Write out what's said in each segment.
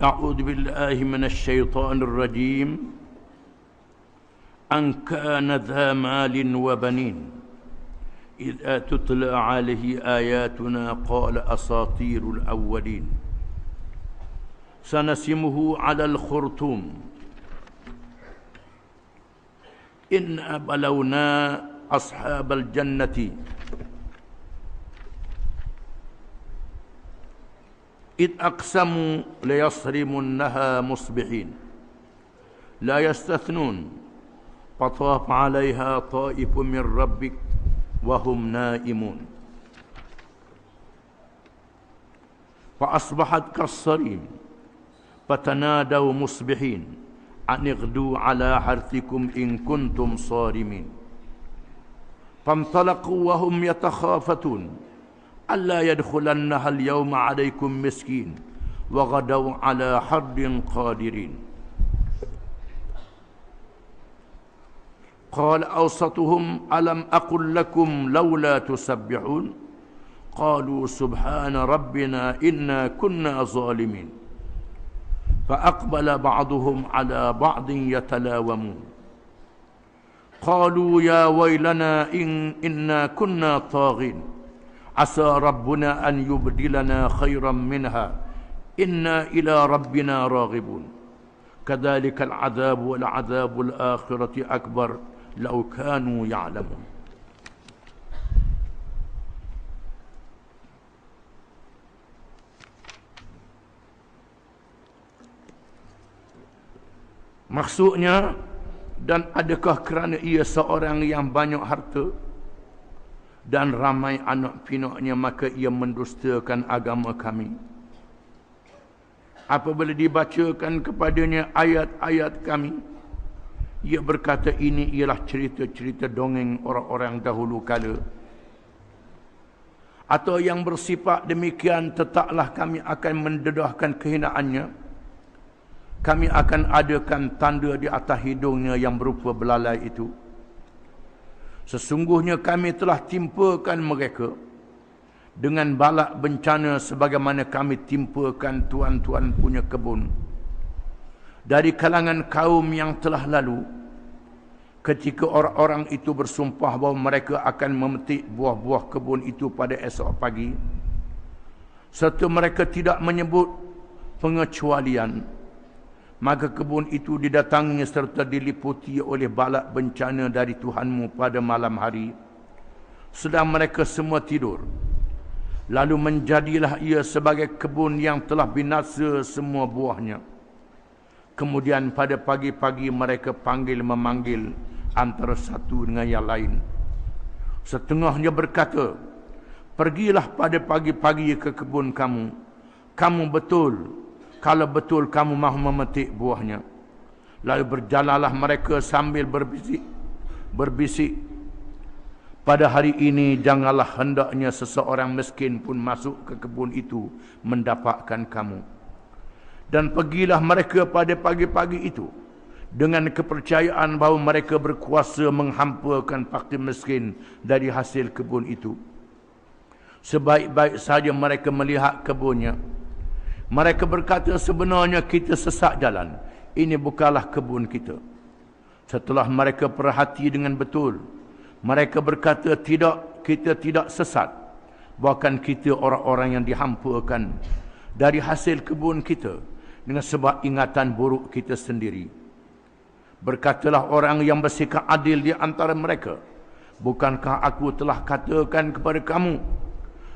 أعوذ بالله من الشيطان الرجيم أن كان ذا مال وبنين إذا تتلى عليه آياتنا قال أساطير الأولين سنسمه على الخرطوم إنا بلونا أصحاب الجنة إذ أقسموا ليصرمنها مصبحين لا يستثنون فطاف عليها طائف من ربك وهم نائمون فأصبحت كالصريم فتنادوا مصبحين أن اغدوا على حرثكم إن كنتم صارمين فانطلقوا وهم يتخافتون ألا يدخلنها اليوم عليكم مسكين وغدوا على حرد قادرين قال أوسطهم ألم أقل لكم لولا تسبحون قالوا سبحان ربنا إنا كنا ظالمين فأقبل بعضهم على بعض يتلاومون قالوا يا ويلنا إنا كنا طاغين عسى ربنا أن يبدلنا خيرا منها إنا إلى ربنا راغبون كذلك العذاب والعذاب الآخرة أكبر لو كانوا يعلمون. Maksudnya, dan adakah kerana ia seorang yang banyak harta dan ramai anak pinaknya maka ia mendustakan agama kami? Apabila dibacakan kepadanya ayat-ayat kami, ia berkata ini ialah cerita-cerita dongeng orang-orang dahulu kala. Atau yang bersifat demikian tetaplah kami akan mendedahkan kehinaannya. Kami akan adakan tanda di atas hidungnya yang berupa belalai itu. Sesungguhnya kami telah timpakan mereka dengan balak bencana sebagaimana kami timpakan tuan-tuan punya kebun dari kalangan kaum yang telah lalu, ketika orang-orang itu bersumpah bahawa mereka akan memetik buah-buah kebun itu pada esok pagi, serta mereka tidak menyebut pengecualian, maka kebun itu didatangi serta diliputi oleh balak bencana dari Tuhanmu pada malam hari, sedang mereka semua tidur. Lalu menjadilah ia sebagai kebun yang telah binasa semua buahnya. Kemudian pada pagi-pagi mereka memanggil antara satu dengan yang lain. Setengahnya berkata, pergilah pada pagi-pagi ke kebun kamu. Kalau betul kamu mahu memetik buahnya. Lalu berjalanlah mereka sambil berbisik. Pada hari ini janganlah hendaknya seseorang miskin pun masuk ke kebun itu mendapatkan kamu. Dan pergilah mereka pada pagi-pagi itu dengan kepercayaan bahawa mereka berkuasa menghampakan fakir miskin dari hasil kebun itu. Sebaik-baik saja mereka melihat kebunnya, mereka berkata, sebenarnya kita sesat jalan. Ini bukanlah kebun kita. Setelah mereka perhati dengan betul, mereka berkata, tidak, kita tidak sesat. Bahkan kita orang-orang yang dihampakan dari hasil kebun kita dengan sebab ingatan buruk kita sendiri. Berkatalah orang yang bersikap adil di antara mereka, bukankah aku telah katakan kepada kamu,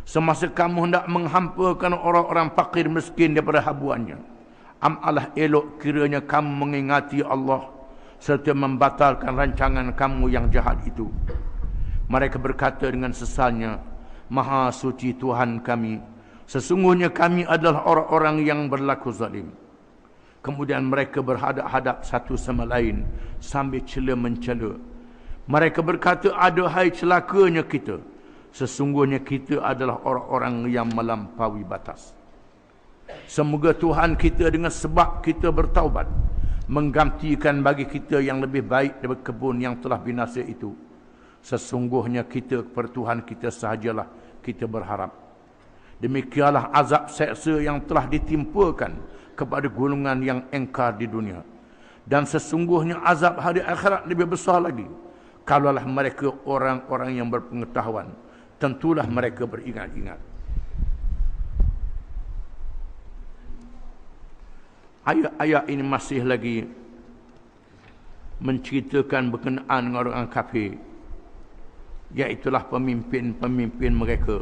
semasa kamu hendak menghampakan orang-orang fakir miskin daripada habuannya, amalah elok kiranya kamu mengingati Allah serta membatalkan rancangan kamu yang jahat itu. Mereka berkata dengan sesalnya, Maha suci Tuhan kami, sesungguhnya kami adalah orang-orang yang berlaku zalim. Kemudian mereka berhadap-hadap satu sama lain sambil cela-mencela. Mereka berkata, aduhai celakanya kita, sesungguhnya kita adalah orang-orang yang melampaui batas. Semoga Tuhan kita dengan sebab kita bertaubat menggantikan bagi kita yang lebih baik daripada kebun yang telah binasa itu. Sesungguhnya kita kepada Tuhan kita sahajalah kita berharap. Demikianlah azab seksa yang telah ditimpakan kepada golongan yang engkar di dunia. Dan sesungguhnya azab hari akhirat lebih besar lagi. Kalaulah mereka orang-orang yang berpengetahuan, tentulah mereka beringat-ingat. Ayat-ayat ini masih lagi menceritakan berkenaan dengan orang kafir, iaitulah pemimpin-pemimpin mereka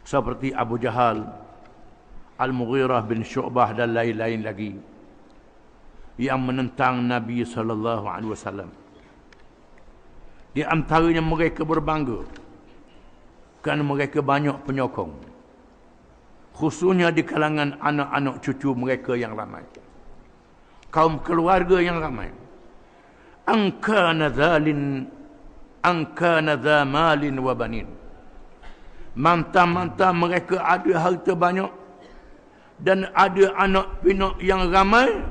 seperti Abu Jahal, Al-Mughirah bin Syu'bah dan lain-lain lagi yang menentang Nabi SAW. Di antaranya mereka berbangga kerana mereka banyak penyokong, khususnya di kalangan anak-anak cucu mereka yang ramai, kaum keluarga yang ramai. Angkana dha malin wa banin. Mantap-mantap mereka ada harta banyak dan ada anak pinak yang ramai.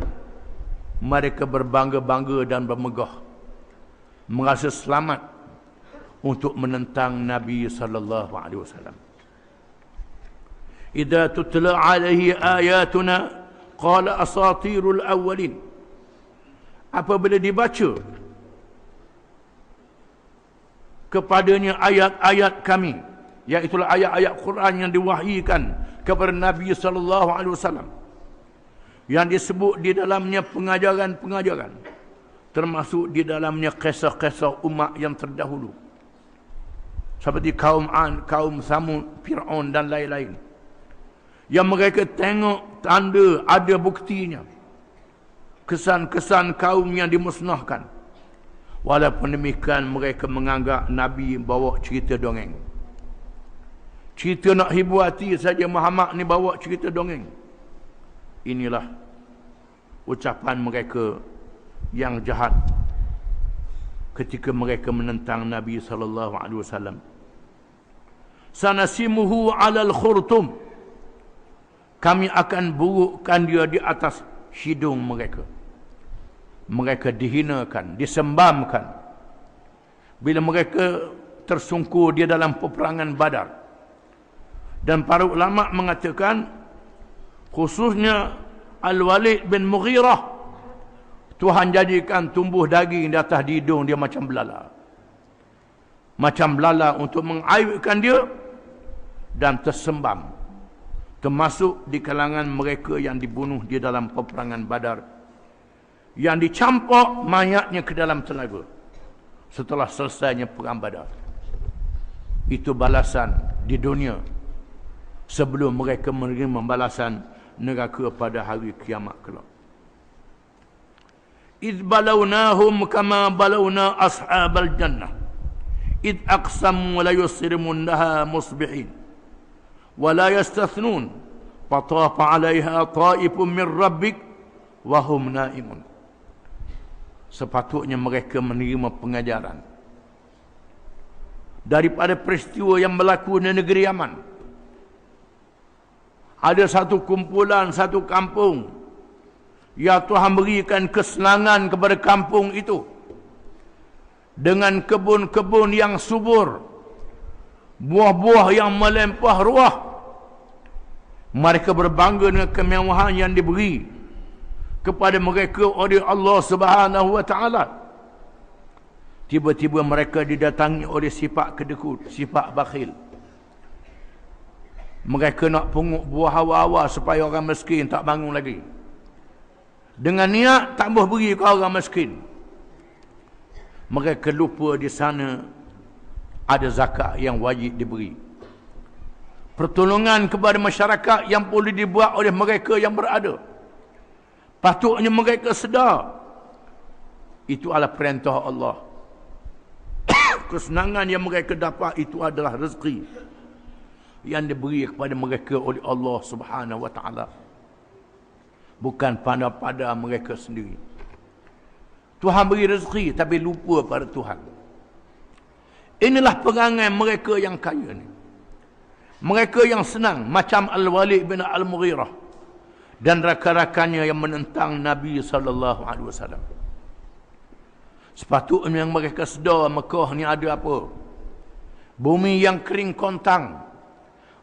Mereka berbangga-bangga dan bermegah, merasa selamat untuk menentang Nabi sallallahu alaihi wasallam. Idza tutla alaihi ayatuna qala asatirul awwalin. Apabila dibaca kepadanya ayat-ayat kami, iaitu ayat-ayat Quran yang diwahyikan kepada Nabi sallallahu alaihi wasallam, yang disebut di dalamnya pengajaran-pengajaran, termasuk di dalamnya kisah-kisah umat yang terdahulu seperti kaum Ad, kaum Samud, Fir'aun dan lain-lain, yang mereka tengok tanda, ada buktinya, kesan-kesan kaum yang dimusnahkan. Walaupun demikian mereka menganggap Nabi bawa cerita dongeng, cerita nak hibur hati saja. Muhammad ni bawa cerita dongeng. Inilah ucapan mereka yang jahat ketika mereka menentang Nabi sallallahu alaihi wasallam. Sanasimuhu 'alal khurtum. Kami akan burukkan dia di atas hidung mereka. Mereka dihinakan, disembamkan bila mereka tersungkur di dalam peperangan Badar. Dan para ulama mengatakan, khususnya Al-Walid bin Mughirah, Tuhan jadikan tumbuh daging di atas hidung dia macam belala. Macam belala untuk mengaibkan dia, dan tersembam. Termasuk di kalangan mereka yang dibunuh di dalam peperangan Badar, yang dicampak mayatnya ke dalam telaga setelah selesainya perang Badar. Itu balasan di dunia sebelum mereka menerima balasan neraka pada hari kiamat kelak. Idh balawnahum kama balawna ashabal jannah idh aqsamu la yusrimunnaha musbihin wa la yastathnun fatafa 'alaiha ta'ifun min rabbik wa hum naimun. Sepatutnya mereka menerima pengajaran daripada peristiwa yang berlaku di negeri Yaman. Ada satu kumpulan, satu kampung, ya Tuhan berikan kesenangan kepada kampung itu dengan kebun-kebun yang subur, buah-buah yang melimpah ruah. Mereka berbangga dengan kemewahan yang diberi kepada mereka oleh Allah Subhanahu wa taala. Tiba-tiba mereka didatangi oleh sifat kedekut, sifat bakhil. Mereka nak pungut buah hawa-hawa supaya orang miskin tak bangun lagi, dengan niat tak boleh beri ke orang miskin. Mereka lupa di sana ada zakat yang wajib diberi. Pertolongan kepada masyarakat yang boleh dibuat oleh mereka yang berada. Patutnya mereka sedar itu adalah perintah Allah. Kesenangan yang mereka dapat itu adalah rezeki yang diberi kepada mereka oleh Allah Subhanahu wa taala, bukan pada mereka sendiri. Tuhan beri rezeki tapi lupa pada Tuhan. Inilah perangai mereka yang kaya ni. Mereka yang senang macam Al-Walid bin Al-Mughirah dan rakan-rakannya yang menentang Nabi sallallahu alaihi wasallam. Sepatutnya mereka sedar Mekah ni ada apa? Bumi yang kering kontang,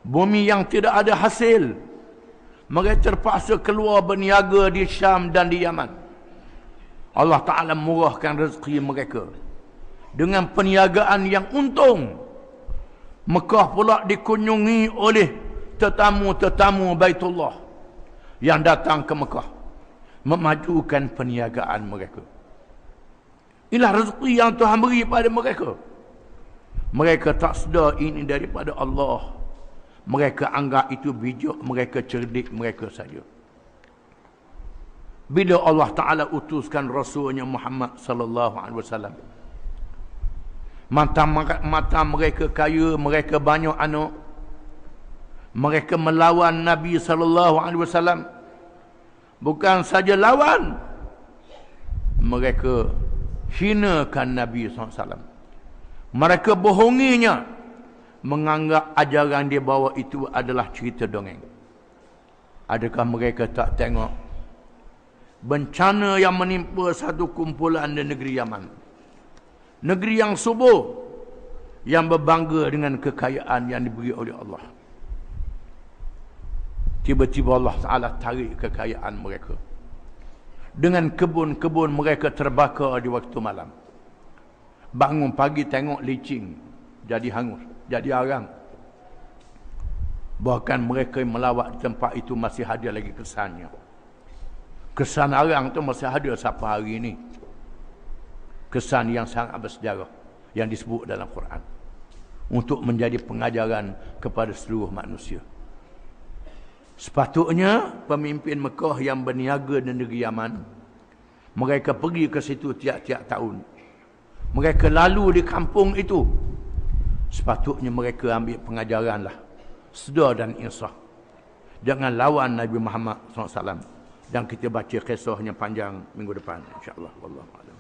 bumi yang tidak ada hasil, Mereka terpaksa keluar berniaga di Syam dan di Yaman. Allah Ta'ala murahkan rezeki mereka dengan perniagaan yang untung. Mekah pula dikunjungi oleh tetamu-tetamu Baitullah yang datang ke Mekah, memajukan perniagaan mereka. Inilah rezeki yang Tuhan beri pada mereka. Mereka tak sedar ini daripada Allah. Mereka anggap itu bijak, mereka cerdik, mereka saja. Bila Allah Ta'ala utuskan Rasulnya Muhammad sallallahu alaihi wasallam, mata mereka kaya, mereka banyak anak, mereka melawan Nabi sallallahu alaihi wasallam. Bukan saja lawan, mereka hinakan Nabi sallallahu alaihi wasallam. Mereka bohonginya, menganggap ajaran dia bawa itu adalah cerita dongeng. Adakah mereka tak tengok bencana yang menimpa satu kumpulan di negeri Yaman, negeri yang subur, yang berbangga dengan kekayaan yang diberi oleh Allah. Tiba-tiba Allah Ta'ala tarik kekayaan mereka. Dengan kebun-kebun mereka terbakar di waktu malam. Bangun pagi tengok licin, jadi hangus, jadi arang. Bahkan mereka yang melawat di tempat itu masih ada lagi kesannya. Kesan arang itu masih ada sampai hari ini. Kesan yang sangat bersejarah yang disebut dalam Quran, untuk menjadi pengajaran kepada seluruh manusia. Sepatutnya pemimpin Mekah yang berniaga di negeri Yaman, mereka pergi ke situ tiap-tiap tahun. Mereka lalu di kampung itu. Sepatutnya mereka ambil pengajaran lah, sedar dan insaf. Jangan lawan Nabi Muhammad SAW. Dan kita baca kisahnya panjang minggu depan, insya-Allah. Wallahu a'lam.